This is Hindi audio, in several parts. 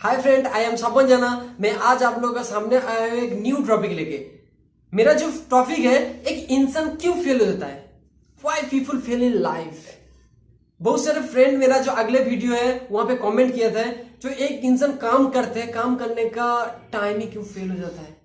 हाय फ्रेंड, आई एम सपन जना। मैं आज आप लोगों का सामने आया हूं एक न्यू टॉपिक लेके। मेरा जो टॉपिक है, एक इंसान क्यों फेल हो जाता है, why people fail in life. बहुत सारे फ्रेंड मेरा जो अगले वीडियो है वहां पे कमेंट किया था, जो एक इंसान काम करते हैं, काम करने का टाइम ही क्यों फेल हो जाता है।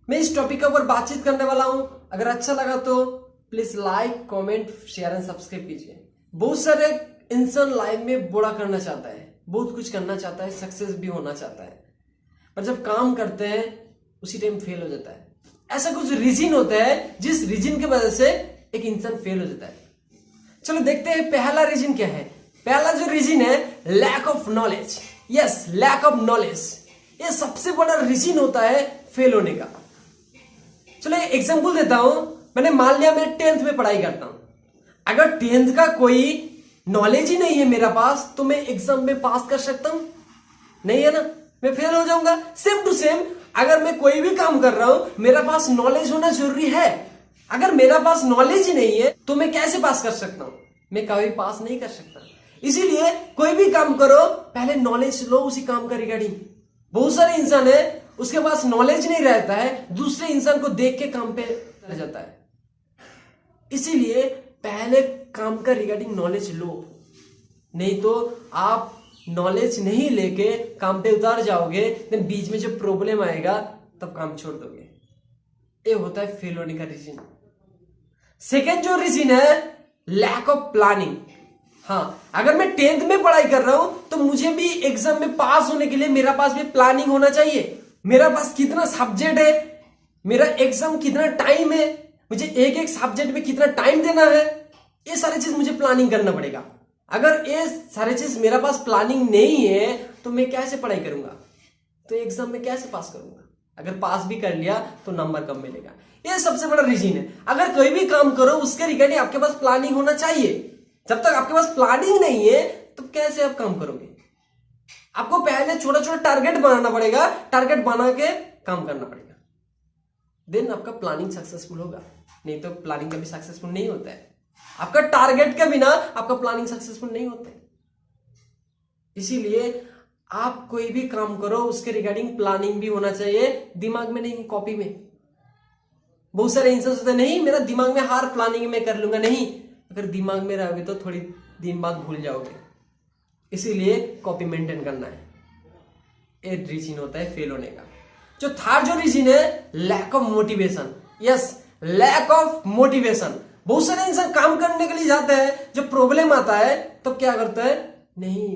मैं इस टॉपिक के ऊपर बातचीत करने वाला हूं। अगर अच्छा लगा तो please like, comment, share and subscribe कीजिए। बहुत सारे इंसान लाइफ में बड़ा करना चाहता है, बहुत कुछ करना चाहता है, सक्सेस भी होना चाहता है, पर जब काम करते हैं उसी टाइम फेल हो जाता है। ऐसा कुछ रीजन होता है जिस रीजन की वजह से एक इंसान फेल हो जाता है। चलो देखते हैं पहला रीजन क्या है। पहला जो रीजन है, lack of knowledge. Yes, lack of knowledge ये सबसे बड़ा रीजन होता है फेल होने का। चलो एग्जांपल देता हूं। मैंने मान लिया मैं 10th में पढ़ाई करता हूं। अगर 10th का कोई नॉलेज ही नहीं है मेरा पास, तो मैं एग्जाम में पास कर सकता हूं? नहीं है ना, मैं फेल हो जाऊंगा। सेम टू सेम, अगर मैं कोई भी काम कर रहा हूं, मेरा पास नॉलेज होना जरूरी है। अगर मेरा पास नॉलेज ही नहीं है तो मैं कैसे पास कर सकता हूं? मैं कभी पास नहीं कर सकता। इसीलिए कोई भी काम करो, पहले नॉलेज लो उसी काम का रिगार्डिंग। बहुत सारे इंसान है, उसके पास नॉलेज नहीं रहता है, दूसरे इंसान को देख के काम पे चला जाता है। इसीलिए पहले काम का रिगार्डिंग नॉलेज लो, नहीं तो आप नॉलेज नहीं लेके काम पे उतार जाओगे, देन बीच में जब प्रॉब्लम आएगा तब काम छोड़ दोगे। ये होता है फेल होने का रीजन। सेकेंड जो रीजन है, लैक ऑफ प्लानिंग। हाँ, अगर मैं 10th में पढ़ाई कर रहा हूं तो मुझे भी एग्जाम में पास होने के लिए मेरा पास भी प्लानिंग होना चाहिए। मेरा पास कितना सब्जेक्ट है, मेरा एग्जाम कितना टाइम है, मुझे एक एक सब्जेक्ट में कितना टाइम देना है, ये सारी चीज मुझे प्लानिंग करना पड़ेगा। अगर ये सारी चीज मेरा पास प्लानिंग नहीं है तो मैं कैसे पढ़ाई करूंगा, तो एग्जाम में कैसे पास करूंगा। अगर पास भी कर लिया तो नंबर कम मिलेगा। ये सबसे बड़ा रीजन है। अगर कोई भी काम करो उसके रिगार्डिंग आपके पास प्लानिंग होना चाहिए। जब तक आपके पास प्लानिंग नहीं है तो कैसे आप काम करोगे। आपको पहले छोटा छोटा टारगेट बनाना पड़ेगा, टारगेट बना के काम करना पड़ेगा, देन आपका प्लानिंग सक्सेसफुल होगा। नहीं तो प्लानिंग कभी सक्सेसफुल नहीं होता है। आपका टारगेट के बिना आपका प्लानिंग सक्सेसफुल नहीं होता है। इसीलिए आप कोई भी काम करो उसके रिगार्डिंग प्लानिंग भी होना चाहिए, दिमाग में नहीं, कॉपी में। बहुत सारे इंसान होते हैं, नहीं मेरा दिमाग में हर प्लानिंग में कर लूंगा। नहीं, अगर दिमाग में रहोगे तो थोड़ी दिन बाद भूल जाओगे। इसीलिए कॉपी मेंटेन करना है। ये रीजन होता है फेल होने का। जो थर्ड जो रीजन है, lack of motivation. Yes, lack of motivation. बहुत सारे इंसान काम करने के लिए जाते हैं, जब प्रॉब्लम आता है तब क्या करता है, नहीं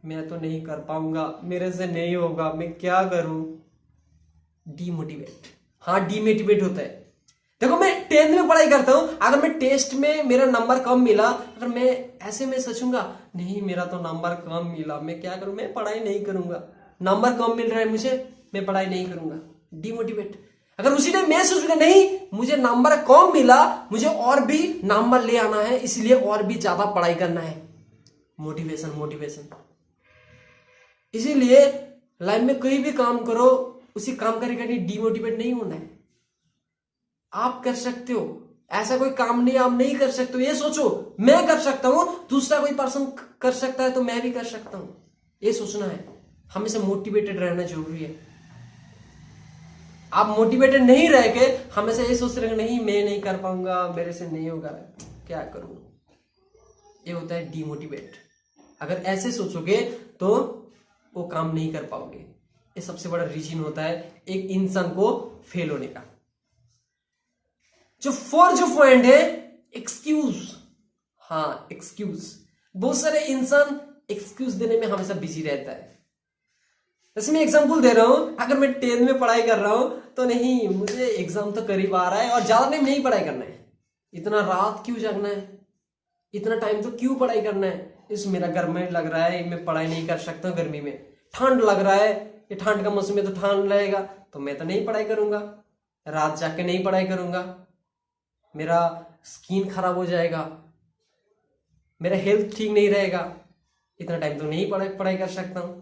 मैं तो नहीं कर पाऊंगा, मेरे से नहीं होगा, मैं क्या करूं। डीमोटिवेट। हाँ, डीमोटिवेट होता है। देखो मैं 10th में पढ़ाई करता हूं, अगर मैं टेस्ट में मेरा नंबर कम मिला, अगर मैं ऐसे में सोचूंगा नहीं मेरा तो नंबर कम मिला, मैं क्या करूं, मैं पढ़ाई नहीं करूंगा। नंबर कम मिल रहा है मुझे, मैं पढ़ाई नहीं करूंगा। डीमोटिवेट। अगर उसी टाइम मैं सोचूंगा नहीं मुझे नंबर कम मिला, मुझे और भी नंबर ले आना है, इसलिए और भी ज्यादा पढ़ाई करना है। Motivation, motivation. इसीलिए लाइफ में कोई भी काम करो उसी काम का रिगार्डिंग डीमोटिवेट नहीं होना है। आप कर सकते हो, ऐसा कोई काम नहीं आप नहीं कर सकते हो। ये सोचो मैं कर सकता हूं, दूसरा कोई पर्सन कर सकता है तो मैं भी कर सकता हूं। ये सोचना है। हमेशा मोटिवेटेड रहना जरूरी है। आप मोटिवेटेड नहीं रह के हमेशा ये सोच रहे नहीं मैं नहीं कर पाऊंगा, मेरे से नहीं होगा, क्या करूं, ये होता है डीमोटिवेट। अगर ऐसे सोचोगे तो वो काम नहीं कर पाओगे। ये सबसे बड़ा रीजन होता है एक इंसान को फेल होने का। जो फोर्थ जो पॉइंट है, एक्सक्यूज। हाँ, एक्सक्यूज। बहुत सारे इंसान एक्सक्यूज देने में हमेशा बिजी रहता है। जैसे मैं एग्जांपल दे रहा हूं, अगर मैं 10th में पढ़ाई कर रहा हूं तो नहीं मुझे एग्जाम तो करीब आ रहा है और ज्यादा टाइम नहीं पढ़ाई करना है, इतना रात क्यों जगना है, इतना टाइम तो क्यों पढ़ाई करना है। इस मेरा गर्मी लग रहा है, मैं पढ़ाई नहीं कर सकता गर्मी में। ठंड लग रहा है, ये ठंड का मौसम में तो ठंड रहेगा, तो मैं तो नहीं पढ़ाई करूंगा, रात जाके नहीं पढ़ाई करूंगा, मेरा स्किन खराब हो जाएगा, मेरा हेल्थ ठीक नहीं रहेगा, इतना टाइम तो नहीं पढ़ाई कर सकता हूं।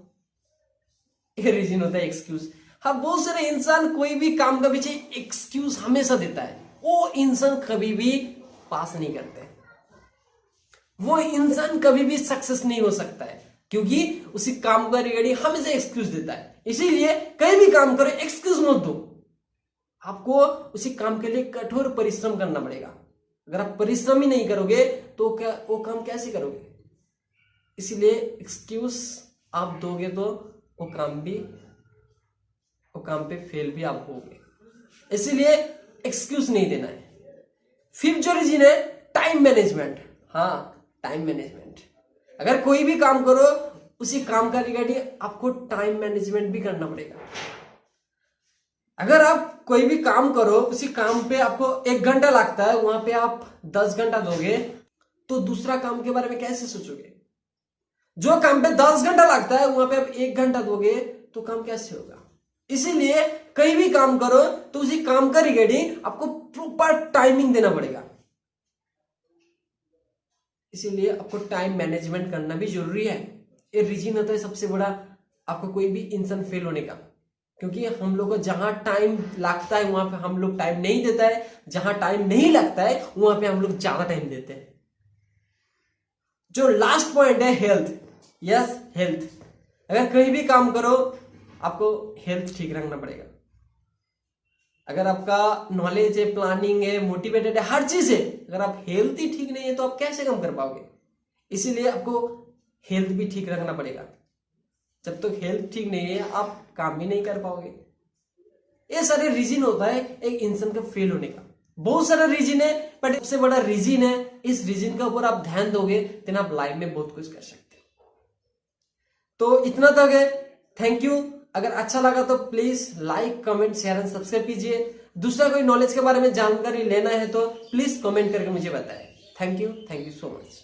ये रीजन होता है एक्सक्यूज। हाँ, बहुत सारे इंसान कोई भी काम का पीछे एक्सक्यूज हमेशा देता है, वो इंसान कभी भी पास नहीं करते, वो इंसान कभी भी सक्सेस नहीं हो सकता है। क्योंकि उसी काम का रिगार्डिंग हमेशा एक्सक्यूज देता है। इसीलिए कहीं भी काम करो एक्सक्यूज मत दो, आपको उसी काम के लिए कठोर परिश्रम करना पड़ेगा। अगर आप परिश्रम ही नहीं करोगे तो क्या वो काम कैसे करोगे? इसीलिए एक्सक्यूज आप दोगे तो वो काम पे फेल भी आप होगे। इसीलिए एक्सक्यूज नहीं देना है। फिफ्थ जो रीजन है टाइम मैनेजमेंट। हाँ, टाइम मैनेजमेंट। अगर कोई भी काम करो उसी काम का रिगार्डिंग आपको टाइम मैनेजमेंट भी करना पड़ेगा। अगर आप कोई भी काम करो उसी काम पे आपको 1 घंटा लगता है, वहां पे आप 10 घंटा दोगे तो दूसरा काम के बारे में कैसे सोचोगे? जो काम पे 10 घंटा लगता है वहां पे आप 1 घंटा दोगे तो काम कैसे होगा? इसीलिए कहीं भी काम करो तो उसी काम का रिगार्डिंग आपको प्रॉपर टाइमिंग देना पड़ेगा। इसीलिए आपको टाइम मैनेजमेंट करना भी जरूरी है। ये रीजन होता है सबसे बड़ा आपको कोई भी इंसान फेल होने का, क्योंकि हम लोग को जहां टाइम लगता है वहां पे हम लोग टाइम नहीं देता है, जहां टाइम नहीं लगता है वहां पे हम लोग ज्यादा टाइम देते हैं। जो लास्ट पॉइंट है हेल्थ। Yes, health. अगर कहीं भी काम करो आपको हेल्थ ठीक रखना पड़ेगा। अगर आपका नॉलेज है, प्लानिंग है, मोटिवेटेड है, हर चीज है, अगर आप हेल्थ ही ठीक नहीं है तो आप कैसे काम कर पाओगे? इसीलिए आपको हेल्थ भी ठीक रखना पड़ेगा। जब तक हेल्थ ठीक नहीं है आप काम भी नहीं कर पाओगे। ये सारे रीजन होता है एक इंसान का फेल होने का। बहुत सारा रीजन है, बट सबसे बड़ा रीजन है, इस रीजन का ऊपर आप ध्यान दोगे तो आप लाइफ में बहुत कुछ कर सकते हो। तो इतना तक है। Thank you. अगर अच्छा लगा तो please like, comment, share and subscribe कीजिए। दूसरा कोई नॉलेज के बारे में जानकारी लेना है तो प्लीज कमेंट करके मुझे बताएं। Thank you so much.